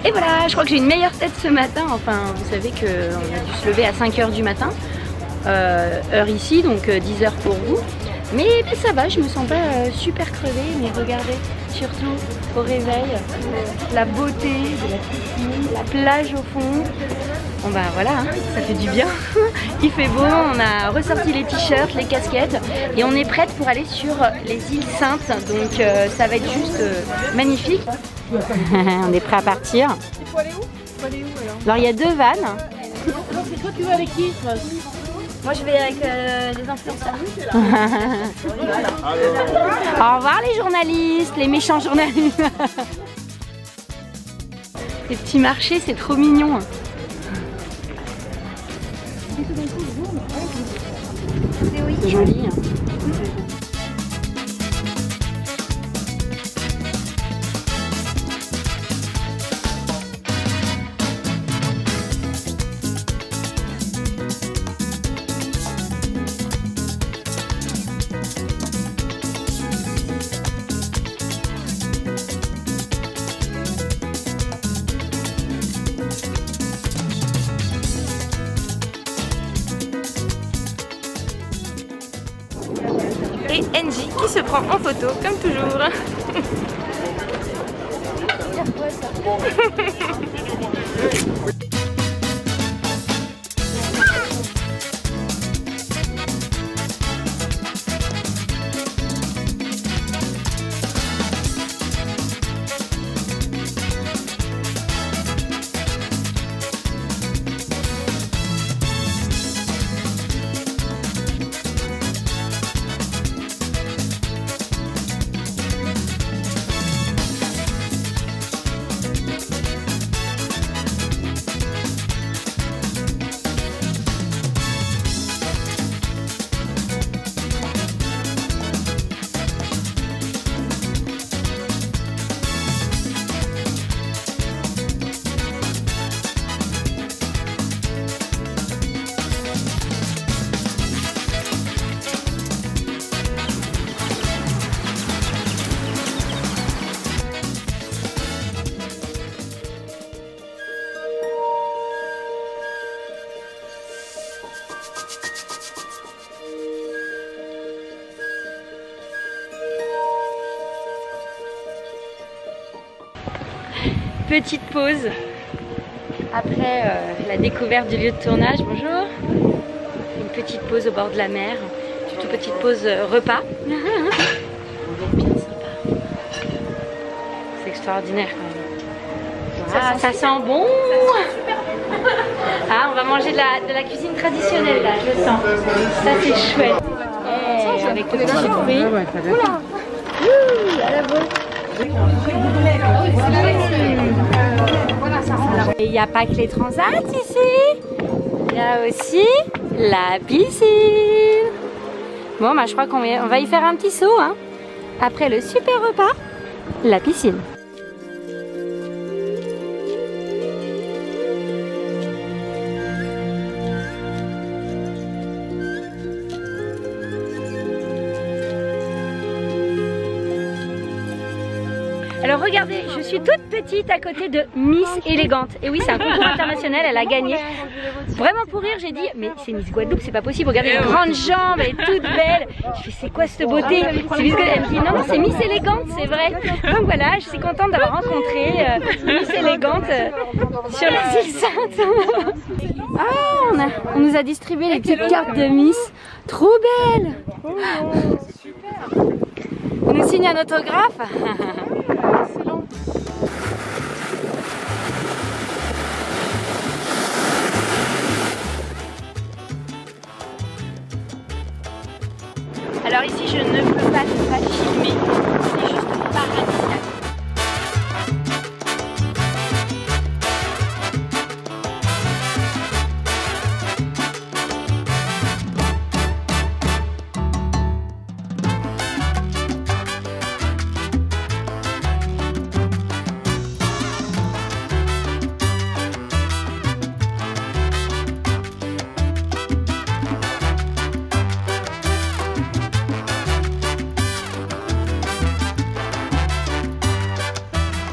Et voilà, je crois que j'ai une meilleure tête ce matin. Enfin, vous savez qu'on a dû se lever à 5 h du matin, heure ici, donc 10 h pour vous. Mais ça va, je me sens pas super crevée, mais regardez, surtout au réveil, la beauté de la piscine, la plage au fond. Bon bah voilà, hein, ça fait du bien. Il fait beau, on a ressorti les t-shirts, les casquettes et on est prête pour aller sur les îles Saintes. Donc ça va être juste magnifique. On est prêt à partir. Il faut aller où? Il faut aller où Alors il y a 2 vannes. C'est toi, tu vas avec qui? Moi je vais avec les influenceurs. Au revoir les journalistes, les méchants journalistes. Les petits marchés, c'est trop mignon. C'est joli. Et Angie qui se prend en photo comme toujours. Petite pause après la découverte du lieu de tournage. Bonjour. Une petite pause au bord de la mer. Une toute petite pause repas. Bien sympa. C'est extraordinaire quand même. Ah, ça sent bon. Ah, on va manger de la cuisine traditionnelle là, je le sens. Ça c'est chouette. Et avec le petit fruit. Oula. À la bonne. Et il n'y a pas que les transats ici, il y a aussi la piscine. Bon bah je crois qu'on va y faire un petit saut hein. Après le super repas, la piscine. Alors regardez, je suis toute petite à côté de Miss Élégante. Et oui, c'est un concours international, elle a gagné. Vraiment pour rire, j'ai dit, mais c'est Miss Guadeloupe, c'est pas possible. Regardez les grandes jambes, elle est toute belle. Je fais, c'est quoi cette beauté? C'est Miss Guadeloupe. Elle me dit, non, non, c'est Miss Élégante, c'est vrai. Donc voilà, je suis contente d'avoir rencontré Miss Élégante sur les îles Saintes. Ah, on nous a distribué les petites cartes de Miss. Trop belles. On nous signe un autographe. Alors ici je ne peux pas filmer, c'est juste paradisiaque.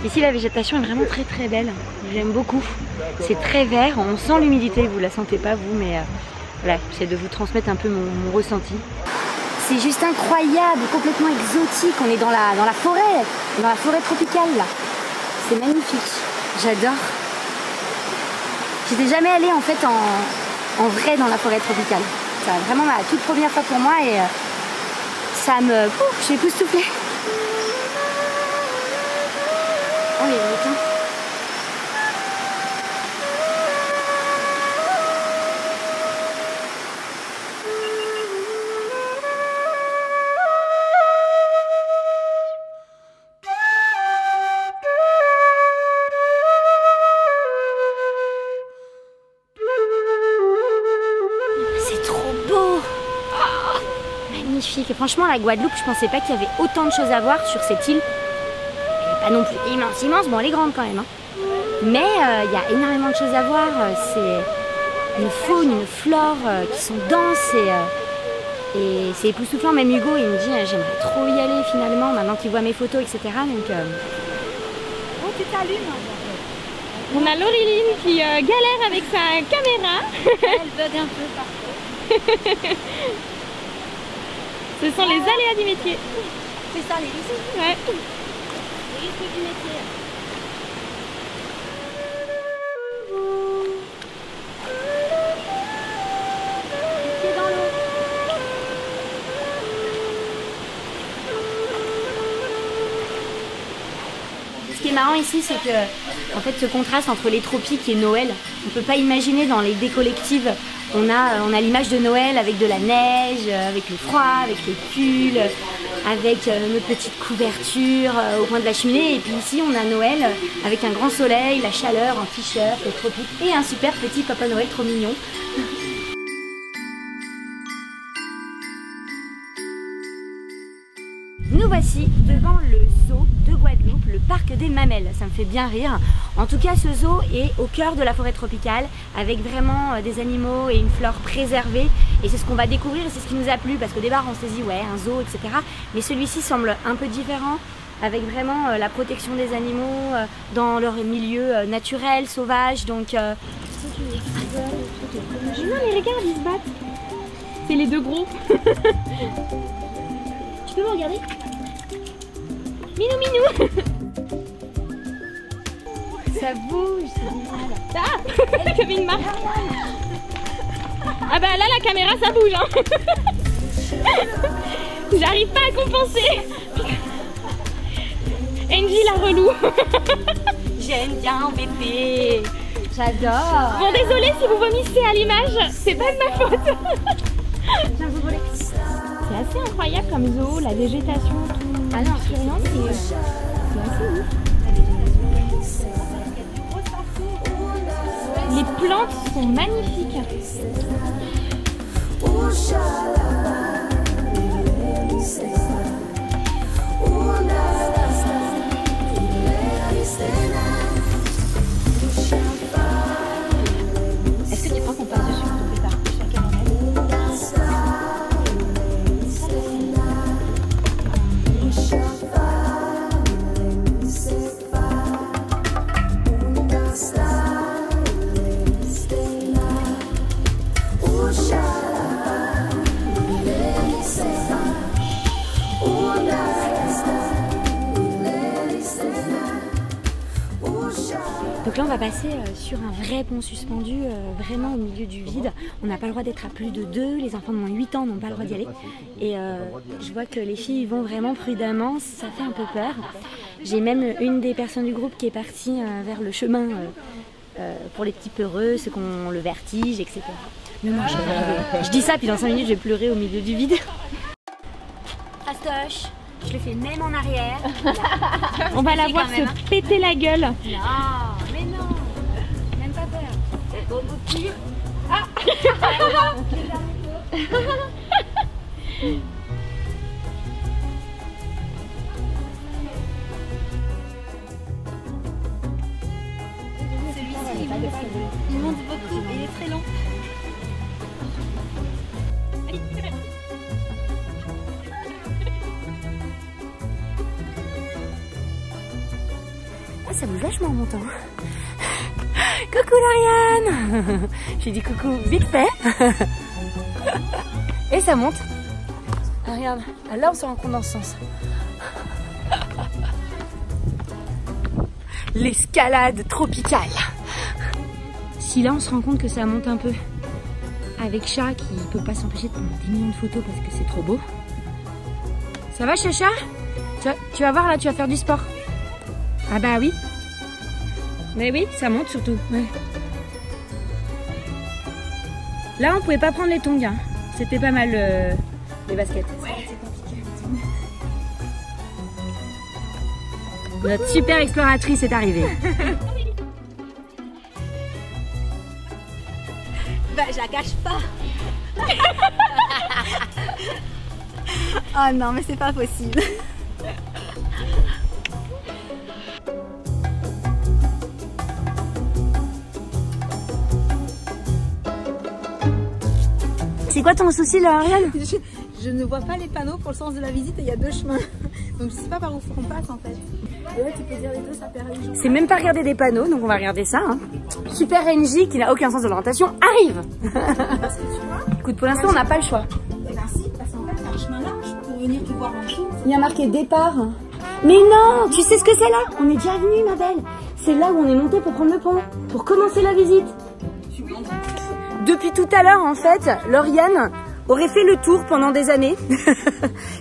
Ici la végétation est vraiment très très belle, j'aime beaucoup. C'est très vert, on sent l'humidité, vous la sentez pas vous, mais voilà, j'essaie de vous transmettre un peu mon ressenti. C'est juste incroyable, complètement exotique, on est dans la forêt tropicale là. C'est magnifique, j'adore. J'étais jamais allée en fait en vrai dans la forêt tropicale. C'est vraiment ma toute première fois pour moi et ça me... je suis époustouflée. Oh les requins. C'est trop beau. Magnifique. Et franchement, la Guadeloupe, je pensais pas qu'il y avait autant de choses à voir sur cette île. Pas non plus immense, bon elle est grande quand même, hein. Mais il y a énormément de choses à voir, c'est une faune, une flore qui sont denses et c'est époustouflant. Même Hugo il me dit j'aimerais trop y aller finalement maintenant qu'il voit mes photos, etc. Donc, Oh, tu t'allumes. On a Laureline qui galère avec sa caméra. elle bug un peu parfois. Ce sont les aléas du métier. C'est ça les risques. Ouais. Les risques du métier. Les pieds dans l'eau. Ce qui est marrant ici, c'est que en fait, ce contraste entre les tropiques et Noël, on ne peut pas imaginer dans les idées collectives. On a l'image de Noël avec de la neige, avec le froid, avec les pulls, avec notre petite couverture au coin de la cheminée. Et puis ici, on a Noël avec un grand soleil, la chaleur, un t-shirt, les tropiques et un super petit Papa Noël trop mignon. Nous voici devant le zoo de Guadeloupe, le parc des Mamelles. Ça me fait bien rire. En tout cas, ce zoo est au cœur de la forêt tropicale, avec vraiment des animaux et une flore préservée. Et c'est ce qu'on va découvrir et c'est ce qui nous a plu, parce qu'au départ, on s'est dit, ouais, un zoo, etc. Mais celui-ci semble un peu différent, avec vraiment la protection des animaux dans leur milieu naturel, sauvage. Donc, Non mais regarde, ils se battent. C'est les deux gros. tu peux me regarder? Minou minou. Ça bouge, c'est génial. Ah, comme une marque. Ah bah là la caméra ça bouge hein. J'arrive pas à compenser. Angie la relou. J'aime bien embêter. J'adore. Bon désolé si vous vomissez à l'image, c'est pas de ma faute. C'est assez incroyable comme zoo, la végétation tout luxuriante, c'est assez ouf. Les plantes sont magnifiques. Est-ce que tu crois qu'on passe dessus quand on fait partie sur caméra? Donc là on va passer sur un vrai pont suspendu, vraiment au milieu du vide. On n'a pas le droit d'être à plus de 2, les enfants de moins de 8 ans n'ont pas le droit d'y aller. Et je vois que les filles y vont vraiment prudemment, ça fait un peu peur. J'ai même une des personnes du groupe qui est partie vers le chemin pour les petits peureux, ceux qui ont le vertige, etc. Mais moi je vais arriver. Je dis ça puis dans 5 minutes je vais pleurer au milieu du vide. Fastoche, je le fais même en arrière. On va la voir se péter la gueule. Non, mais non, même pas peur. Au pire. Ah. Celui-ci, il monte beaucoup, il est très long. Ah, ça bouge vachement en montant. Coucou Lauriane. J'ai dit coucou vite fait. Et ça monte. Ah, regarde, là on se rend compte dans ce sens. L'escalade tropicale. Si là on se rend compte que ça monte un peu. Avec Chat qui peut pas s'empêcher de prendre 10 millions de photos parce que c'est trop beau. Ça va Chacha? Tu vas voir là, tu vas faire du sport. Ah bah oui. Mais oui, ça monte surtout. Ouais. Là on pouvait pas prendre les tongs. Hein. C'était pas mal les baskets. Ouais. Notre super exploratrice est arrivée. Bah, je la cache pas. Oh non, mais c'est pas possible. C'est quoi ton souci là, Ariane? Je ne vois pas les panneaux pour le sens de la visite et il y a 2 chemins. Donc je sais pas par où on passe en fait. Et là tu peux dire les deux, ça perd une journée. C'est même pas regarder des panneaux, donc on va regarder ça. Hein. Super NJ qui n'a aucun sens de l'orientation arrive. Parce que tu vois. Écoute, pour l'instant on n'a pas le choix. Et ben si, parce qu'en fait il y a un chemin large pour venir te voir en dessous. Il y a marqué départ. Mais non, tu sais ce que c'est là? On est déjà venu ma belle. C'est là où on est monté pour prendre le pont, pour commencer la visite. Depuis tout à l'heure en fait, Lauriane aurait fait le tour pendant des années.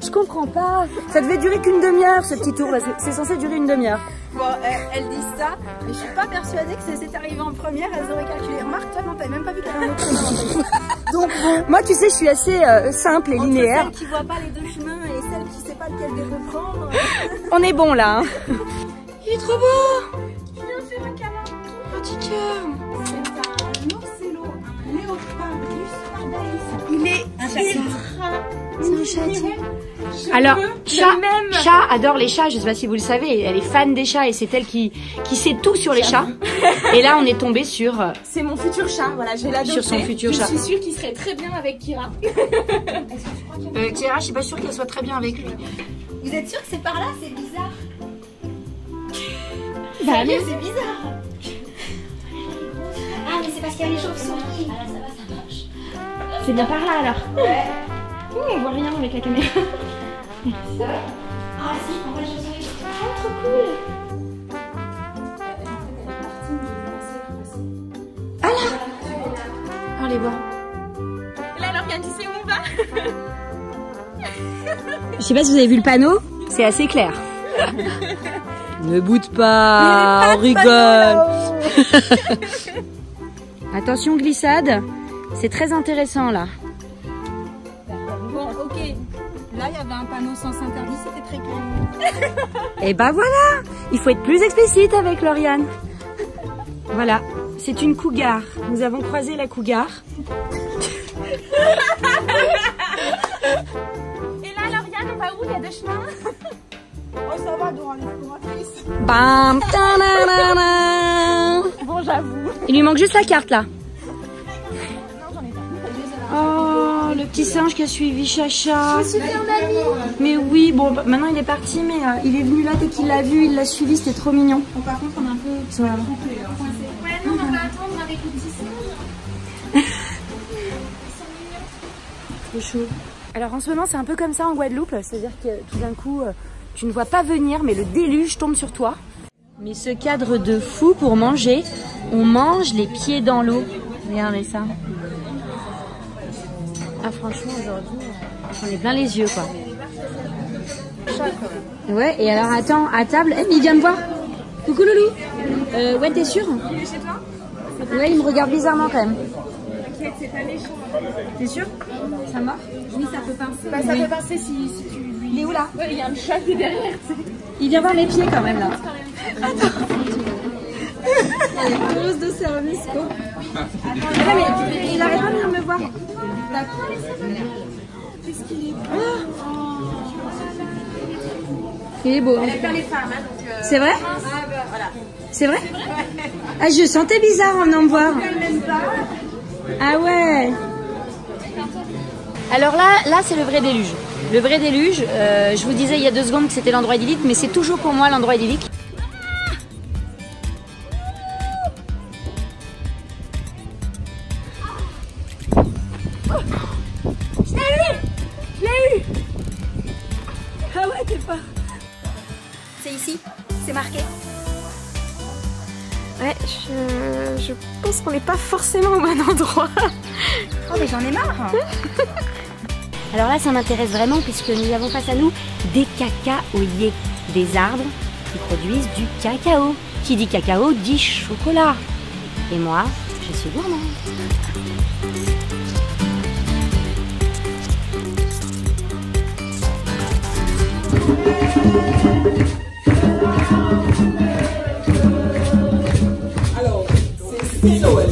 Je comprends pas. Ça devait durer qu'une demi-heure ce petit tour. C'est censé durer une demi-heure. Bon, elles disent ça, mais je suis pas persuadée que c'est arrivé en première, elles auraient calculé. Remarque, toi non, t'avais même pas vu qu'il y avait un autre chemin. Donc bon. Moi tu sais, je suis assez simple et linéaire. Celle qui voit pas les 2 chemins et celle qui sait pas lequel des 2 prendre. On est bon là. Hein. Il est trop beau. Viens faire un câlin. Petit cœur. C'est un ocelot, un léopardus pardalis. Il est un chat. C'est un chat. Alors, Chat adore les chats, je sais pas si vous le savez, elle est fan des chats et c'est elle qui sait tout sur les chats. Et là, on est tombé sur... C'est mon futur chat, voilà, je vais l'adopter. Sur son futur chat. Je suis sûre qu'il serait très bien avec Kira. Kira, je suis pas sûre qu'elle soit très bien avec lui. Vous êtes sûr que c'est par là? C'est bizarre. Bah, mais c'est bizarre. Ah, mais c'est parce qu'il y a les chauves-souris. Ah là, ça va, ça marche. C'est bien par là alors. Ouais. On voit rien avec la caméra. Ah si, on voit les chauves-souris. Ah, trop cool. Ah là. On les voit. Là, Lauriane, tu sais où on va? Je sais pas si vous avez vu le panneau, c'est assez clair. Ne boude pas, on rigole. Attention glissade, c'est très intéressant là. Bon, ok. Là, il y avait un panneau sens interdit, c'était très clair. Et bah voilà, il faut être plus explicite avec Lauriane. Voilà, c'est une cougar. Nous avons croisé la cougar. Et là, Lauriane, on va où? Il y a 2 chemins. Oh, ça va, Dora l'exploratrice. Bam, ta-na-na-na. Bon, j'avoue. Il lui manque juste la carte là. Oh, le petit singe qui a suivi Chacha. Mais oui, bon, maintenant il est parti, mais il est venu là dès qu'il l'a vu, il l'a suivi, c'était trop mignon. Bon, par contre, on est un peu Voilà. ouais, non, on va attendre avec le petit singe. Trop chaud. Alors en ce moment, c'est un peu comme ça en Guadeloupe, c'est-à-dire que tout d'un coup, tu ne vois pas venir, mais le déluge tombe sur toi. Mais ce cadre de fou pour manger, on mange les pieds dans l'eau. Regardez ça. Ah franchement aujourd'hui, j'en ai plein les yeux quoi. Ouais, et alors attends, à table, mais il vient me voir. Coucou Loulou. Ouais, t'es sûr? Chez toi? Ouais, il me regarde bizarrement quand même. T'inquiète, c'est pas méchant. T'es sûr? Ça marche? Oui, ça peut pincer. Bah, ça peut passer si tu lui... Il est où là? Ouais, il y a un chat qui est derrière, tu sais. Il vient voir mes pieds quand même là. Grosse de service, quoi. Ouais, mais il arrête pas de venir me voir. Qu'est-ce qu'il est Il est beau. Hein. Elle perd les femmes, hein, donc... C'est vrai? Voilà. C'est vrai? Ah, je sentais bizarre en venant me voir. Ah ouais. Alors là c'est le vrai déluge. Le vrai déluge, je vous disais il y a 2 secondes que c'était l'endroit idyllique, mais c'est toujours pour moi l'endroit idyllique. C'est ici, c'est marqué. Ouais, je pense qu'on n'est pas forcément au bon endroit. Oh mais j'en ai marre. Alors là, ça m'intéresse vraiment puisque nous avons face à nous des cacaoyers, des arbres qui produisent du cacao. Qui dit cacao dit chocolat. Et moi, je suis gourmande. Alors, c'est Noël.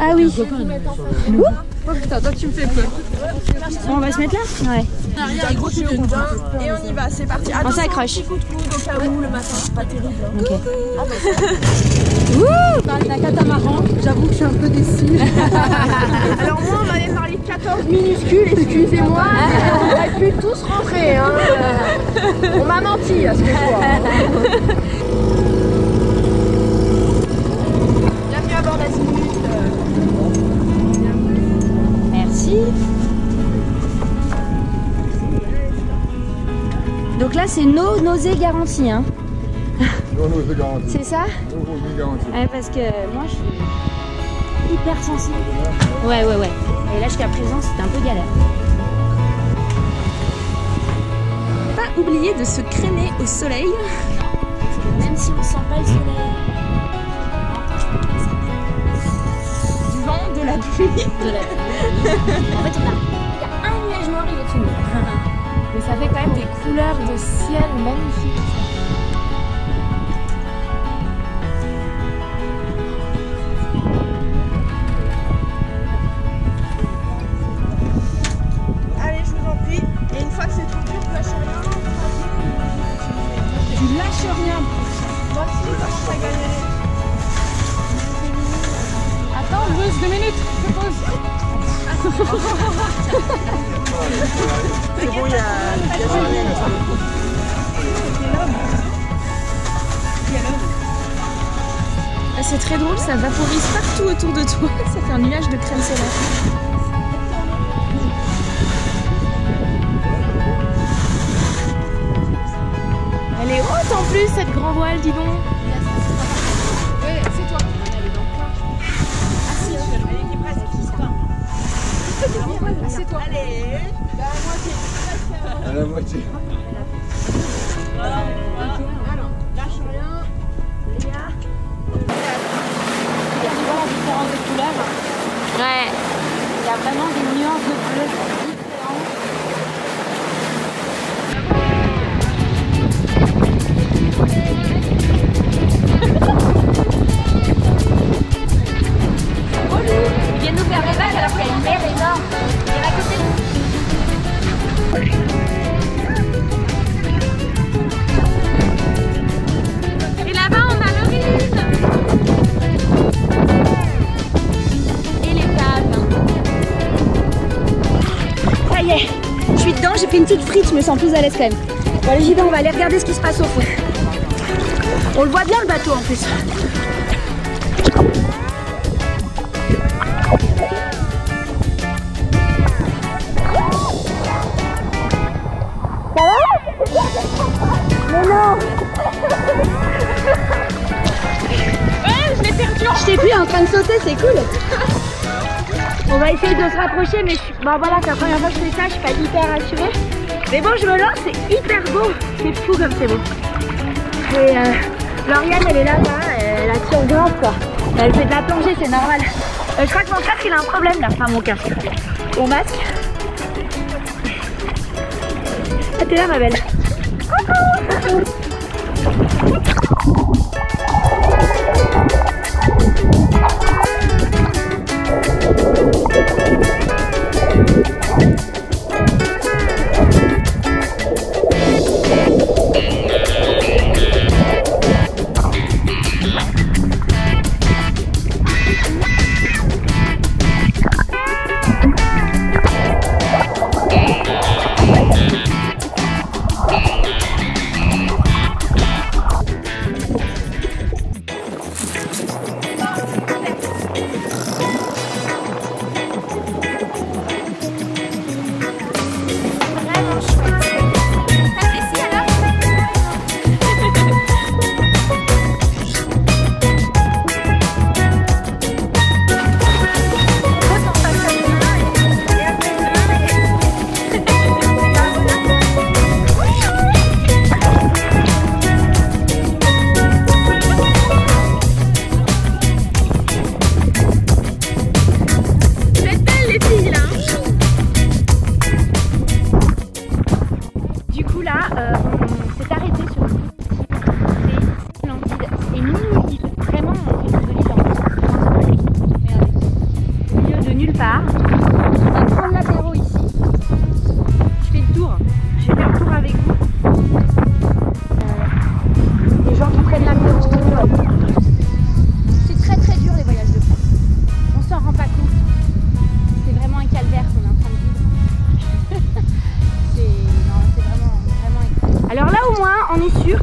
Ah oui. Oh putain, toi tu me fais peur. Bon, on va se mettre là? Ouais. Et on y va, c'est parti. On s'accroche. Coup de coude au cas où le matin, c'est pas terrible. Ok. La catamaran, j'avoue que je suis un peu déçue. Alors moi on m'avait parlé de 14 minuscules, excusez-moi, on aurait pu tous rentrer. Hein. On m'a menti à ce que je vois. Bienvenue à bord d'Azimut. Merci. Donc là, c'est no nausée garantie, hein. C'est ça? Ouais, parce que moi, je suis hyper sensible. Ouais. Et là, jusqu'à présent, c'était un peu galère. Pas oublier de se crémer au soleil. Même si on sent pas le soleil. Du vent, de la pluie. En fait, il y a un nuage noir, il est dessus. Mais ça fait quand même des couleurs de ciel magnifiques. Allez, je vous en prie. Et une fois que c'est tout dur, tu lâches rien. Tu lâches rien. Moi aussi, quand je suis à galérer. Attends, juste 2 minutes. Je pose. C'est bon, il y a C'est très drôle, ça vaporise partout autour de toi. Ça fait un nuage de crème solaire. Elle est haute en plus, cette grand voile, dis donc. Ouais, c'est toi. Elle est dans le coin. Ah si, elle est presque. C'est toi. Allez, à la moitié. Alors, lâche rien. Léa. Tu vois la différence de couleur? Ouais. Il y a vraiment des nuances de bleu différentes. Ils viennent nous faire des vagues alors qu'il y a une mer énorme. Il y en a à côté. Et là-bas, on a le Rhin. Et les tables. Ça y est, je suis dedans, j'ai fait une petite frite, je me sens plus à l'aise quand même. Bon allez, j'y vais, on va aller regarder ce qui se passe au fond. On le voit bien le bateau en plus. Mais non! Ouais, je l'ai perdu. Je t'ai plus en train de sauter, c'est cool. On va essayer de se rapprocher, mais bon voilà, c'est la première fois que je fais ça, je suis pas hyper rassurée. Mais bon, je me lance, c'est hyper beau. C'est fou comme c'est beau. Et Lauriane, elle est là-bas, elle a sur grave quoi. Elle fait de la plongée, c'est normal. Je crois que mon casque, il a un problème là. Enfin, mon casque. Mon masque. Ah, t'es là, ma belle. Coucou.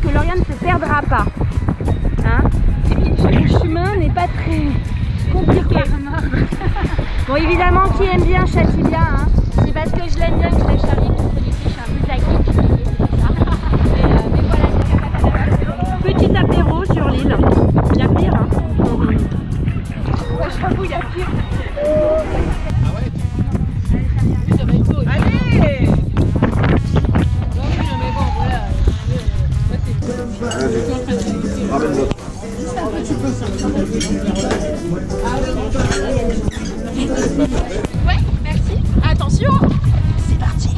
que Lauriane ne se perdra pas. Hein? Le chemin n'est pas très compliqué. Bon, évidemment, qui aime bien châtie bien. Hein? C'est parce que je l'aime bien que je la charrie. Vous connaissez, je suis un peu taquine. Mais voilà, petit apéro sur l'île. Il y a pire. Hein? Ouais, j'avoue, il y a pire. Ouais, merci. Attention, c'est parti.